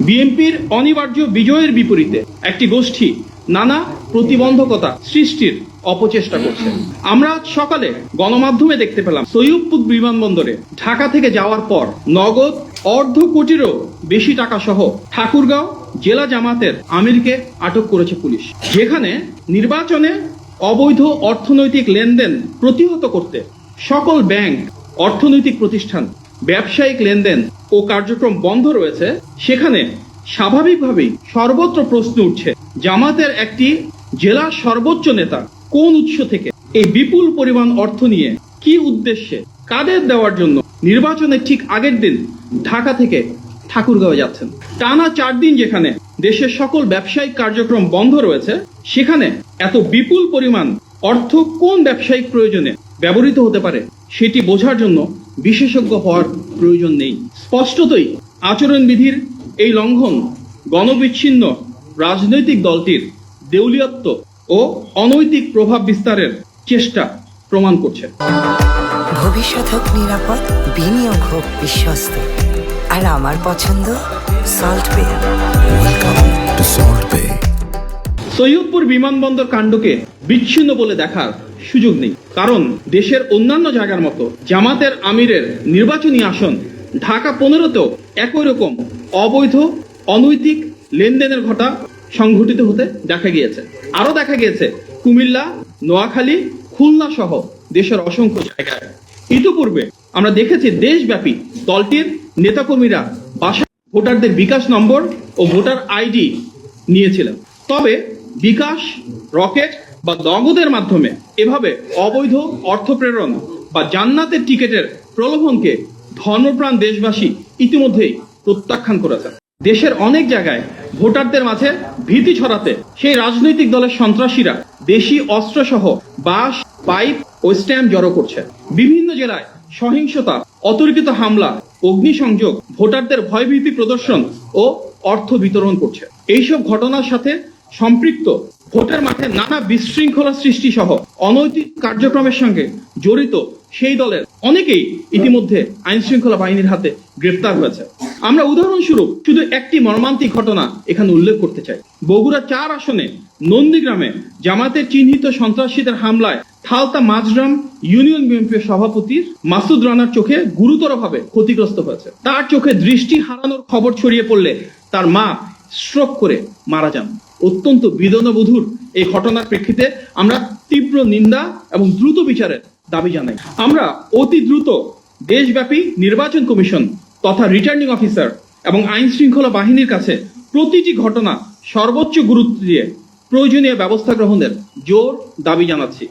বিএনপির অনিবার্য বিজয়ের বিপরীতে একটি গোষ্ঠী নানা প্রতিবন্ধকতা সৃষ্টির অপচেষ্টা করছে। আমরা আজ সকালে গণমাধ্যমে দেখতে পেলাম সৈয়দপুর বিমানবন্দরে ঢাকা থেকে যাওয়ার পর নগদ $1.5 কোটিরও বেশি টাকা সহ ঠাকুরগাঁও জেলা জামাতের আমিরকে আটক করেছে পুলিশ, যেখানে নির্বাচনে অবৈধ অর্থনৈতিক লেনদেন প্রতিহত করতে সকল ব্যাংক, অর্থনৈতিক প্রতিষ্ঠান, ব্যবসায়িক লেনদেন ও কার্যক্রম বন্ধ রয়েছে। সেখানে স্বাভাবিকভাবেই সর্বত্র প্রশ্ন উঠছে, জামাতের একটি জেলার সর্বোচ্চ নেতা কোন উৎস থেকে এই বিপুল পরিমাণ অর্থ নিয়ে কি উদ্দেশ্যে, কাদের দেওয়ার জন্য নির্বাচনের ঠিক আগের দিন ঢাকা থেকে ঠাকুরগাঁও যাচ্ছেন। টানা 4 দিন যেখানে দেশের সকল ব্যবসায়িক কার্যক্রম বন্ধ রয়েছে, সেখানে এত বিপুল পরিমাণ অর্থ কোন ব্যবসায়িক প্রয়োজনে ব্যবহৃত হতে পারে সেটি বোঝার জন্য বিশেষজ্ঞ হওয়ার প্রয়োজন নেই। স্পষ্টতই আচরণবিধির এই লঙ্ঘন গণবিচ্ছিন্ন রাজনৈতিক দলটির দেউলিয়ত্ব ও অনৈতিক প্রভাব বিস্তারের চেষ্টা প্রমাণ করছে। ভবিষ্যৎ হোক নিরাপদ, বিনিয়োগ হোক বিশ্বস্ত, আর আমার পছন্দ সল্ট বে। ওয়েলকাম টু সল্ট বে। সৈয়দপুর বিমানবন্দর কাণ্ডকে বিচ্ছিন্ন বলে দেখার সুযোগ নেই, কারণ দেশের অন্যান্য জায়গার মতো জামাতের আমিরের নির্বাচনী আসন ঢাকা 15তেও একই রকম অবৈধ অনৈতিক লেনদেনের ঘটা সংঘটিত হতে দেখা গিয়েছে। আরো দেখা গিয়েছে কুমিল্লা, নোয়াখালী, খুলনা সহ দেশের অসংখ্য জায়গায়। ইতিপূর্বে আমরা দেখেছি দেশব্যাপী দলটির নেতাকর্মীরা বাসায় ভোটারদের বিকাশ নম্বর ও ভোটার আইডি নিয়েছিলেন। তবে বিকাশ, রকেট বা নগদের মাধ্যমে এভাবে অবৈধ অর্থ প্রেরণ বা জান্নাতের টিকেটের প্রলোভনকে ধর্মপ্রাণ দেশবাসী ইতিমধ্যেই প্রত্যাখ্যান করেছেন। দেশের অনেক জায়গায় ভোটারদের মাঝে ভীতি ছড়াতে সেই রাজনৈতিক দলের সন্ত্রাসীরা দেশি অস্ত্রসহ বাঁশ, পাইপ ও স্ট্যাম্প জড়ো করছে। বিভিন্ন জেলায় সহিংসতা, অতর্কিত হামলা, অগ্নিসংযোগ, ভোটারদের ভয়ভীতি প্রদর্শন ও অর্থ বিতরণ করছে। এইসব ঘটনার সাথে সম্পৃক্ত ভোটের মাঠে নানা বিশৃঙ্খলা সৃষ্টি সহ অনৈতিক কার্যক্রমের সঙ্গে জড়িত সেই দলের অনেকেই ইতিমধ্যে আইন শৃঙ্খলা বাহিনীর হাতে গ্রেফতার হয়েছে। আমরা উদাহরণস্বরূপ শুধু একটি মর্মান্তিক ঘটনা এখানে উল্লেখ করতে চাই। বগুড়া 4 আসনে নন্দীগ্রামে জামাতের চিহ্নিত সন্ত্রাসীদের হামলায় থালতা মাজরাম ইউনিয়ন বিএনপির সভাপতির মাসুদ রানার চোখে গুরুতরভাবে ক্ষতিগ্রস্ত হয়েছে। তার চোখে দৃষ্টি হারানোর খবর ছড়িয়ে পড়লে তার মা স্ট্রোক করে মারা যান। অত্যন্ত বেদনাবহুল এই ঘটনার প্রেক্ষিতে আমরা তীব্র নিন্দা এবং দ্রুত বিচারের দাবি জানাই। আমরা অতি দ্রুত দেশব্যাপী নির্বাচন কমিশন তথা রিটার্নিং অফিসার এবং আইন শৃঙ্খলা বাহিনীর কাছে প্রতিটি ঘটনা সর্বোচ্চ গুরুত্ব দিয়ে প্রয়োজনীয় ব্যবস্থা গ্রহণের জোর দাবি জানাচ্ছি।